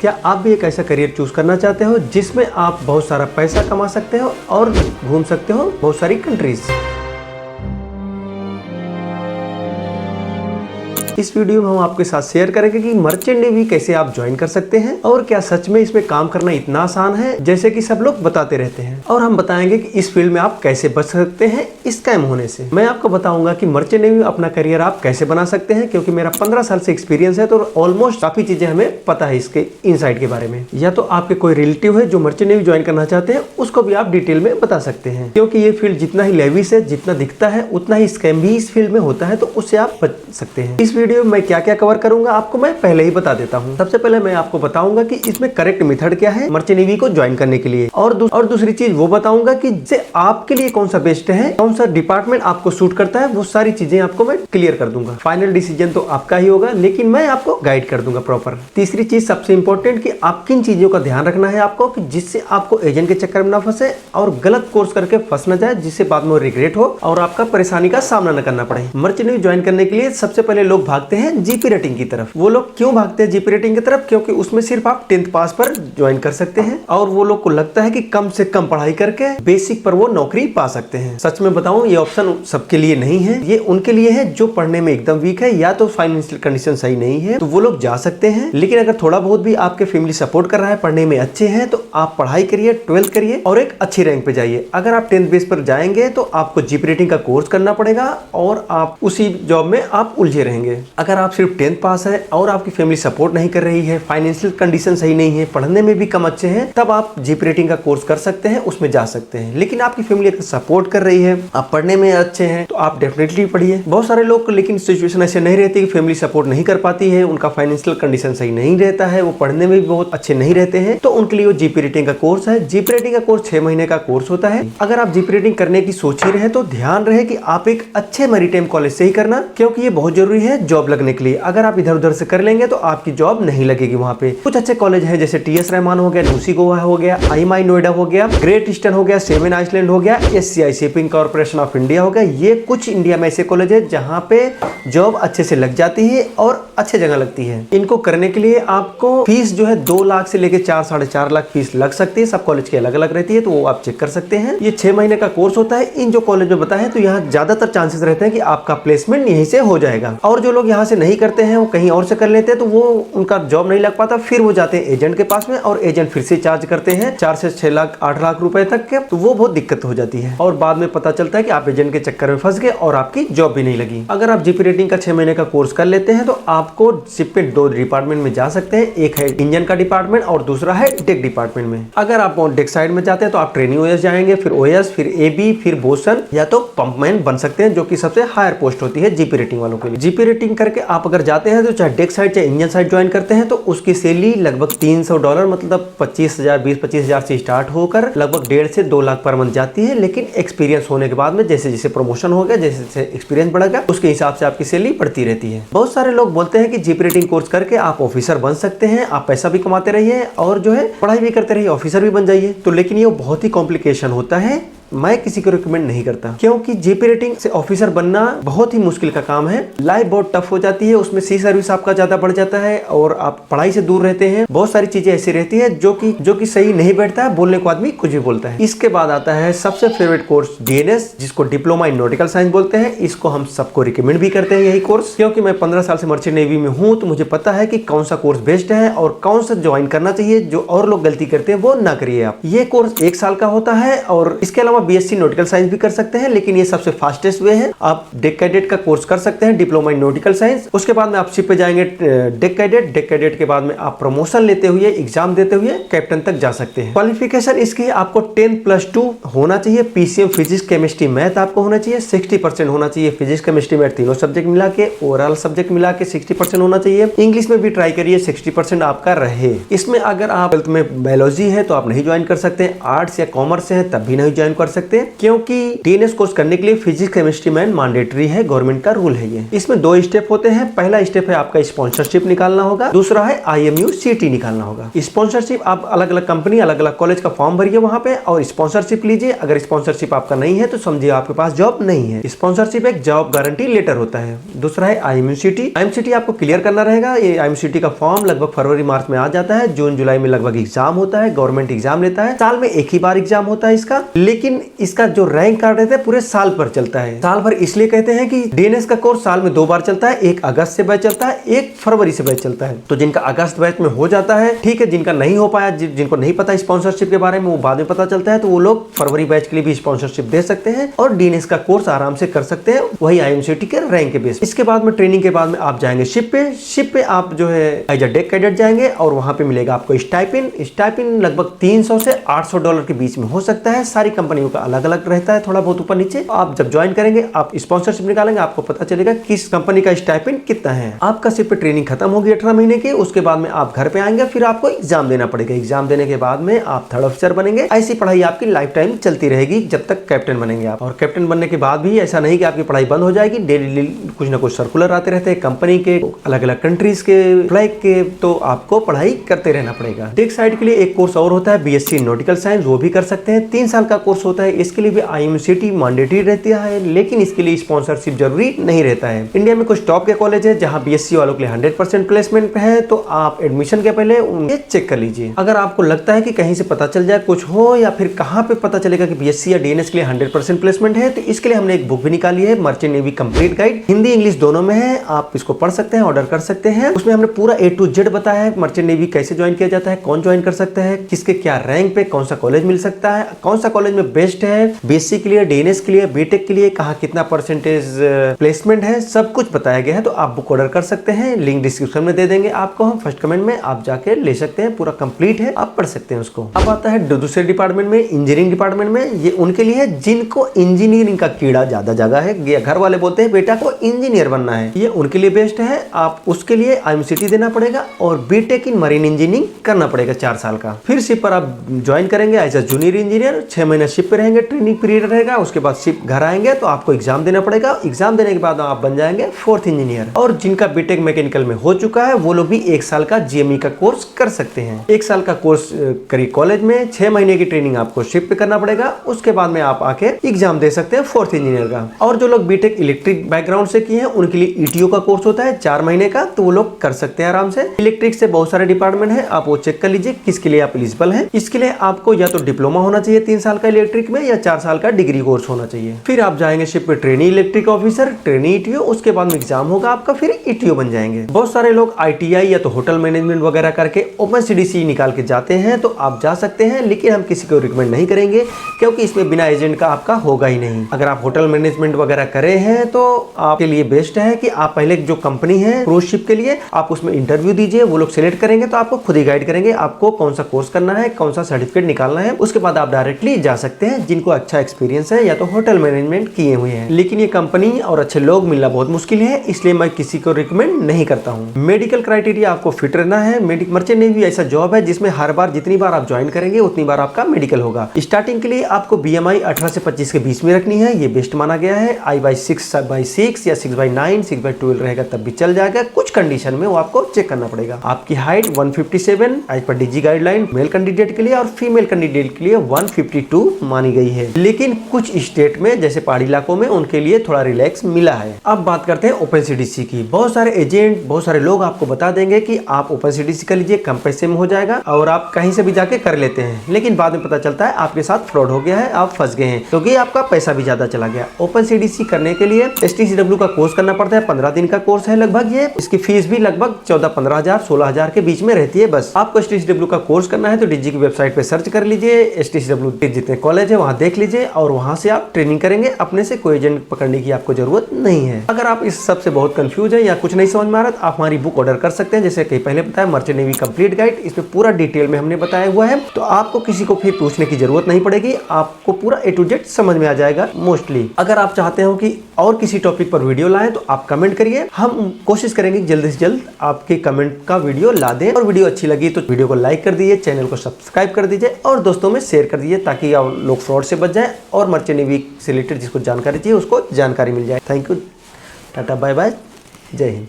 क्या आप भी एक ऐसा करियर चूज करना चाहते हो जिसमें आप बहुत सारा पैसा कमा सकते हो और घूम सकते हो बहुत सारी कंट्रीज। इस वीडियो में हम आपके साथ शेयर करेंगे कि मर्चेंट नेवी कैसे आप ज्वाइन कर सकते हैं और क्या सच में इसमें काम करना इतना आसान है जैसे कि सब लोग बताते रहते हैं, और हम बताएंगे कि इस फील्ड में आप कैसे बच सकते हैं स्कैम होने से। मैं आपको बताऊंगा कि मर्चेंट नेवी में अपना करियर आप कैसे बना सकते हैं, क्योंकि मेरा 15 साल से एक्सपीरियंस है तो ऑलमोस्ट काफी चीजें हमें पता है इसके इनसाइड के बारे में। या तो आपके कोई रिलेटिव है जो मर्चेंट नेवी ज्वाइन करना चाहते हैं, उसको भी आप डिटेल में बता सकते हैं, क्योंकि ये फील्ड जितना ही लेविश है, जितना दिखता है उतना ही स्कैम भी इस फील्ड में होता है, तो उससे आप बच सकते हैं। इस वीडियो में मैं क्या क्या कवर करूंगा आपको मैं पहले ही बता देता हूं। सबसे पहले मैं आपको बताऊंगा कि इसमें करेक्ट मेथड क्या है मर्चेंट नेवी को ज्वाइन करने के लिए, और दूसरी चीज वो बताऊंगा कि इससे आपके लिए कौन सा बेस्ट है, कौन सा डिपार्टमेंट आपको सूट करता है, वो सारी चीजें आपको मैं क्लियर कर दूंगा। फाइनल डिसीजन तो आपका ही होगा, लेकिन मैं आपको गाइड कर दूंगा प्रॉपर। तीसरी चीज सबसे इंपॉर्टेंट कि आप किन चीजों का ध्यान रखना है आपको, कि जिससे आपको एजेंट के चक्कर में ना फंसे और गलत कोर्स करके फंस ना जाए, जिससे बाद में रिग्रेट हो और आपका परेशानी का सामना न करना पड़े। मर्चेंट नेवी ज्वाइन करने के लिए सबसे पहले लोग भागते हैं जीपी रेटिंग की तरफ। वो लोग क्यों भागते हैं जीपी रेटिंग की तरफ? क्योंकि उसमें सिर्फ आप 10th पास पर ज्वाइन कर सकते हैं, और वो लोग को लगता है कि कम से कम पढ़ाई करके बेसिक पर वो नौकरी पा सकते हैं। सच में बताऊं, ये ऑप्शन सबके लिए नहीं है। ये उनके लिए है जो पढ़ने में एकदम वीक है या तो फाइनेंशियल कंडीशन सही नहीं है, तो वो लोग जा सकते हैं। लेकिन अगर थोड़ा बहुत भी आपके फैमिली सपोर्ट कर रहा है, पढ़ने में अच्छे हैं, तो आप पढ़ाई करिए, 12th करिए और एक अच्छी रैंक पे जाइए। अगर आप 10th बेस पर जाएंगे तो आपको जीपी रेटिंग का कोर्स करना पड़ेगा और आप उसी जॉब में आप उलझे रहेंगे। अगर आप सिर्फ 10th पास है और आपकी फैमिली सपोर्ट नहीं कर रही है, फाइनेंशियल कंडीशन सही नहीं है, पढ़ने में भी कम अच्छे हैं, तब आप जीपी रेटिंग का कोर्स कर सकते हैं, उसमें जा सकते हैं। लेकिन आपकी फैमिली अगर सपोर्ट कर रही है, आप पढ़ने में अच्छे हैं, तो आप डेफिनेटली पढ़िए। बहुत सारे लोग लेकिन सिचुएशन ऐसे नहीं रहती कि फैमिली सपोर्ट नहीं कर पाती है, उनका फाइनेंशियल कंडीशन सही नहीं रहता है, वो पढ़ने में भी बहुत अच्छे नहीं रहते हैं, तो उनके लिए वो जीपी रेटिंग का कोर्स है। जीपी रेटिंग का कोर्स 6 महीने का कोर्स होता है। अगर आप जीपी रेटिंग करने की सोच ही रहे तो ध्यान रहे कि आप एक अच्छे मैरीटाइम कॉलेज से ही करना, क्योंकि ये बहुत जरूरी है जॉब लगने के लिए। अगर आप इधर उधर से कर लेंगे तो आपकी जॉब नहीं लगेगी वहाँ पे। कुछ अच्छे कॉलेज हैं जैसे टीएस रहमान हो गया, यूसी गोवा हो गया, IMI नोएडा हो गया, ग्रेट ईस्टर्न हो गया, सेवन आइसलैंड हो गया, SCI shipping corporation of India हो गया। ये कुछ इंडिया में ऐसे कॉलेज है जहाँ पे जॉब अच्छे से लग जाती है और अच्छे जगह लगती है। इनको करने के लिए आपको फीस जो है 2 लाख से लेकर 4 साढ़े 4 लाख फीस लग सकती है। सब कॉलेज की अलग अलग रहती है, तो वो आप चेक कर सकते हैं। ये 6 महीने का कोर्स होता है। इन जो कॉलेज में बताया है, तो यहाँ ज्यादातर चांसेस रहते हैं कि आपका प्लेसमेंट यहीं से हो जाएगा। और जो लोग यहाँ से नहीं करते हैं, वो कहीं और से कर लेते हैं, तो वो उनका जॉब नहीं लग पाता, फिर वो जाते हैं एजेंट के पास में, और एजेंट फिर से चार्ज करते हैं 4 से 6 लाख 8 लाख रुपए तक के, तो वो बहुत दिक्कत हो जाती है। और बाद में पता चलता है कि आप एजेंट के चक्कर में फंस गए और आपकी जॉब भी नहीं लगी। अगर आप जीपी रेटिंग का 6 महीने का कोर्स कर लेते हैं, तो आपको शिप पे 2 डिपार्टमेंट में जा सकते हैं। एक है इंजन का डिपार्टमेंट और दूसरा है डेक डिपार्टमेंट में। अगर आप डेक साइड में जाते हैं तो आप ट्रेनिंग ओएस जाएंगे, फिर ओएस, फिर एबी, फिर बोसन या तो पंपमैन बन सकते हैं, जो कि सबसे हायर पोस्ट होती है जीपी रेटिंग वालों के लिए। जीपी रेटिंग करके आप अगर जाते हैं तो चाहे डेक साइड चाहे इंजन साइड ज्वाइन करते हैं, तो उसकी सैलरी लगभग $300 मतलब 25,000 20-25,000 से स्टार्ट होकर लगभग 1.5 से 2 लाख पर मंथ जाती है। लेकिन एक्सपीरियंस होने के बाद में जैसे जैसे प्रमोशन हो गया, जैसे जैसे एक्सपीरियंस बढ़ेगा, उसके हिसाब से आपकी सैलरी बढ़ती रहती है। बहुत सारे लोग बोलते हैं कि जीपी रेटिंग कोर्स करके आप ऑफिसर बन सकते हैं, आप पैसा भी कमाते रहिए और जो है पढ़ाई भी करते रहिए, ऑफिसर भी बन जाइए। तो लेकिन ये बहुत ही कॉम्प्लिकेशन होता है, मैं किसी को रिकमेंड नहीं करता, क्योंकि जीपी रेटिंग से ऑफिसर बनना बहुत ही मुश्किल का काम है। लाइफ बहुत टफ हो जाती है, उसमें सी सर्विस आपका ज्यादा बढ़ जाता है और आप पढ़ाई से दूर रहते हैं। बहुत सारी चीजें ऐसी रहती है जो कि सही नहीं बैठता है, बोलने को आदमी कुछ भी बोलता है। इसके बाद आता है सबसे फेवरेट कोर्स DNS, जिसको डिप्लोमा इन नॉटिकल साइंस बोलते हैं। इसको हम सबको रिकमेंड भी करते हैं यही कोर्स, क्योंकि मैं 15 साल से मर्चेंट नेवी में हूँ, तो मुझे पता है कि कौन सा कोर्स बेस्ट है और कौन सा ज्वाइन करना चाहिए। जो और लोग गलती करते हैं वो ना करिए आप। ये कोर्स 1 साल का होता है, और इसके अलावा BSc नॉटिकल साइंस भी कर सकते हैं, लेकिन ये सबसे फास्टेस्ट वे है। आप डेक कैडेट का कोर्स कर सकते हैं, डिप्लोमा इन नॉटिकल साइंस। उसके बाद में आप शिप पे जाएंगे डेक कैडेट के बाद में आप प्रमोशन लेते हुए, एग्जाम देते हुए कैप्टन तक जा सकते हैं। क्वालिफिकेशन इसकी आपको 10+2 होना चाहिए। PCM फिजिक्स केमिस्ट्री मैथ आपको होना चाहिए, 60% होना चाहिए। फिजिक्स केमिस्ट्री मैथ तीनों सब्जेक्ट मिला के, ओवरऑल सब्जेक्ट मिला के 60% होना चाहिए। इंग्लिश में भी ट्राई करिए 60% आपका रहे। इसमें अगर आप 12th में बायोलॉजी है तो आप नहीं ज्वाइन कर सकते, आर्ट्स या कॉमर्स है तब भी नहीं ज्वाइन कर सकते हैं, क्योंकि डीएनएस कोर्स करने के लिए फिजिक्स केमिस्ट्री मैथ मैंडेटरी है, गवर्नमेंट का रूल है ये। इसमें 2 स्टेप होते हैं। पहला स्टेप है आपका स्पॉन्सरशिप निकालना होगा, दूसरा है IMU CT निकालना होगा। स्पॉन्सरशिप आप अलग अलग कंपनी, अलग अलग कॉलेज का फॉर्म भरिए वहां पे और स्पॉन्सरशिप लीजिए। अगर स्पॉन्सरशिप आपका नहीं है तो समझिए आपके पास जॉब नहीं है। स्पॉन्सरशिप एक जॉब गारंटी लेटर होता है। दूसरा है IMU CT आपको क्लियर करना रहेगा। ये IMU CT का फॉर्म लगभग फरवरी मार्च में आ जाता है। जून जुलाई में लगभग एग्जाम होता है, गवर्नमेंट एग्जाम लेता है। साल में एक ही बार एग्जाम होता है इसका, लेकिन इसका जो रैंक कार्ड रहता है पूरे साल पर चलता है। साल भर इसलिए कहते हैं कि डीएनएस का कोर्स साल में 2 बार चलता है, एक अगस्त से बैच चलता है, एक फरवरी से बैच चलता है। तो जिनका अगस्त बैच में हो जाता है ठीक है, जिनका नहीं हो पाया, जिनको नहीं पता स्पॉन्सरशिप के बारे में, वो बाद में पता चलता है, तो वो लोग फरवरी बैच के लिए भी स्पॉन्सरशिप दे सकते हैं और डीएनएस का कोर्स आराम से कर सकते हैं, वही IMU CT के रैंक के बेस। इसके बाद में ट्रेनिंग के बाद में आप जाएंगे शिप पे आप जो है एज अ डेक कैडेट जाएंगे और वहां पे मिलेगा आपको स्टाइपेंड लगभग $300 से $800 के बीच में हो सकता है। सारी कंपनियों का अलग अलग रहता है, थोड़ा बहुत ऊपर नीचे। आप जब ज्वाइन करेंगे, आप स्पॉन्सरशिप निकालेंगे, आपको पता चलेगा किस कंपनी का स्टाइपेंड कितना है। आपका शिप पे ट्रेनिंग खत्म होगी 18 महीने की, उसके बाद में आप घर पे आएंगे, फिर आपको एग्जाम देना पड़ेगा। एग्जाम देने के बाद में आप 3rd ऑफिसर बनेंगे। ऐसी पढ़ाई आपकी लाइफ टाइम चलती रहेगी जब तक कैप्टन बनेंगे आप। और कैप्टन बनने के बाद भी ऐसा नहीं कि आपकी पढ़ाई बंद हो जाएगी। डेली कुछ ना कुछ सर्कुलर आते रहते हैं कंपनी के, अलग अलग कंट्रीज के, फ्लैग के, तो आपको पढ़ाई करते रहना पड़ेगा। डेक साइड के लिए एक कोर्स और होता है BSc नॉटिकल साइंस, वो भी कर सकते हैं। 3 साल का कोर्स होता है। इसके लिए भी IMU CT मैंडेटरी रहती है, लेकिन इसके लिए स्पॉन्सरशिप जरूरी नहीं रहता है। इंडिया में कुछ टॉप के कॉलेज है जहां BSc वालों के लिए 100% प्लेसमेंट है, तो आप एडमिशन के पहले उनके चेक कर लीजिए। अगर आपको लगता है कि कहीं से पता चल जाए कुछ हो, या फिर कहां पे पता चलेगा कि BSc या DNS के लिए 100% प्लेसमेंट है, तो इसके लिए हमने एक बुक भी निकाली है, merchant navy complete guide. Hindi English दोनों में है, आप इसको पढ़ सकते हैं, ऑर्डर कर सकते हैं। उसमें हमने पूरा A to Z बताया है, मर्चेंट नेवी कैसे ज्वाइन किया जाता है, कौन ज्वाइन कर सकता है, किसके क्या रैंक पे, कौन सा कॉलेज मिल सकता है, कौन सा कॉलेज में बेस्ट है, BSc के लिए, DNS के लिए, BTech के लिए कहाँ कितना परसेंटेज प्लेसमेंट है, सब कुछ बताया गया है। तो आप बुक ऑर्डर कर सकते हैं, लिंक डिस्क्रिप्शन में दे देंगे आपको हम, फर्स्ट कमेंट में, आप जाके ले सकते हैं। पूरा कंप्लीट है, आप पढ़ सकते हैं उसको। अब आता है दूसरे डिपार्टमेंट में, इंजीनियरिंग डिपार्टमेंट में। ये उनके लिए है जिनको इंजीनियरिंग का कीड़ा ज्यादा जगह है, घर वाले बोलते हैं बेटा को इंजीनियर बनना है, ये उनके लिए बेस्ट है। आप उसके लिए IMU CT देना पड़ेगा और BTech इन मरीन इंजीनियरिंग करना पड़ेगा 4 साल का। फिर शिप पर आप ज्वाइन करेंगे एज अ जूनियर इंजीनियर, 6 महीने शिप पे रहेंगे, ट्रेनिंग पीरियड रहेगा। उसके बाद शिप घर आएंगे तो आपको एग्जाम देना पड़ेगा। एग्जाम देने के बाद आप बन जाएंगे 4th इंजीनियर। और जिनका BTech मैकेनिकल में हो चुका है वो लोग भी 1 साल का GME का कोर्स कर सकते हैं। 1 साल का कोर्स करी कॉलेज में, 6 महीने की ट्रेनिंग आपको शिप पे करना पड़ेगा। उसके बाद में आप आके एग्जाम दे सकते हैं 4th इंजीनियर का। और जो लोग BTech इलेक्ट्रिक बैकग्राउंड से किए हैं उनके लिए ETO का कोर्स होता है 4 महीने का, तो वो लोग कर सकते हैं आराम से। इलेक्ट्रिक से बहुत सारे डिपार्टमेंट है, आप वो चेक कर लीजिए किसके लिए आप एलिजिबल हैं। इसके लिए आपको या तो डिप्लोमा होना चाहिए 3 साल का इलेक्ट्रिक में, या 4 साल का डिग्री कोर्स होना चाहिए। फिर आप जाएंगे शिप पे trainee electric officer, trainee ETO, उसके बाद में एग्जाम होगा आपका, फिर ETO बन जाएंगे। बहुत सारे लोग ITI या तो होटल मैनेजमेंट वगैरह करके OpenCDC निकाल के जाते हैं, तो आप जा सकते हैं, लेकिन हम किसी को रिकमेंड नहीं करेंगे क्योंकि इसमें बिना एजेंट का आपका होगा ही नहीं। अगर आप होटल मैनेजमेंट वगैरह करे हैं तो आपके लिए बेस्ट है कि आप पहले जो कंपनी है क्रूज शिप के लिए, आप उसमें इंटरव्यू दीजिए, वो लोग सिलेक्ट करेंगे तो आपको खुद ही गाइड करेंगे आपको कौन सा कोर्स करना है, कौन सा सर्टिफिकेट निकालना है। उसके बाद आप डायरेक्टली जा सकते हैं जिनको अच्छा एक्सपीरियंस है या तो होटल मैनेजमेंट किए हुए हैं। लेकिन ये कंपनी और अच्छे लोग मिलना बहुत मुश्किल है, इसलिए मैं किसी को रिकमेंड नहीं करता हूँ। मेडिकल क्राइटेरिया आपको फिट रहना है। मर्चेंट नेवी ऐसा जॉब है जिसमें हर बार जितनी बार आप ज्वाइन करेंगे उतनी बार आपका मेडिकल होगा। स्टार्टिंग के लिए आपको BMI 18 से 25 के बीच में रखनी है, ये बेस्ट माना गया है। I/6/6 या 6/9, 6/12 रहेगा तब भी चल जाएगा। कुछ कंडीशन में वो आपको चेक करना पड़ेगा। आपकी height 157 as per DG guideline male candidate के लिए, और फीमेल कैंडिडेट के लिए 152 मानी गई है। लेकिन कुछ स्टेट में जैसे पहाड़ी इलाकों में उनके लिए थोड़ा रिलैक्स मिला है। अब बात करते हैं OpenCDC की। बहुत सारे एजेंट, बहुत सारे लोग आपको बता देंगे कि आप OpenCDC कर लीजिए, कम पैसे में हो जाएगा, और आप कहीं से भी जाके कर लेते हैं। लेकिन बाद में पता चलता है आपके साथ फ्रॉड हो गया है, आप फंस गए हैं, क्योंकि आपका पैसा भी ज्यादा चला गया। OpenCDC करने के लिए STCW का कोर्स करना पड़ता है, 15 दिन का कोर्स है लगभग ये। इसकी फीस भी लगभग 14-15 हजार 16 हजार के बीच में रहती है। बस आपको STCW का कोर्स करना है तो DG की वेबसाइट पे सर्च कर लीजिए, STCW के जितने कॉलेज है वहां देख लीजिए, और वहां से आप ट्रेनिंग करेंगे। अपने से कोई एजेंट पकड़ने की आपको जरूरत नहीं है। अगर आप इस सब से बहुत कंफ्यूज है या कुछ नहीं समझ में आ रहा, आप हमारी बुक ऑर्डर कर सकते हैं। जैसे कि पहले बताया, मर्चेंट नेवी कंप्लीट गाइड, इसमें पूरा डिटेल में हमने बताया हुआ है, तो आपको किसी को फिर पूछने की जरूरत नहीं पड़ेगी, आपको पूरा A to Z समझ में आ जाएगा मोस्टली। अगर आप चाहते हो कि और किसी टॉपिक पर वीडियो लाएं तो आप कमेंट करिए, हम कोशिश करेंगे जल्द से जल्द आपके कमेंट का वीडियो ला दें। और वीडियो अच्छी लगी तो वीडियो को लाइक कर दीजिए, चैनल को सब्सक्राइब कर दीजिए और दोस्तों में शेयर कर दीजिए ताकि आप लोग फ्रॉड से बच जाए और मर्चेंट नेवी से रिलेटेड जिसको जानकारी चाहिए उसको जानकारी मिल जाए। Thank you, tata, bye bye, जय हिंद।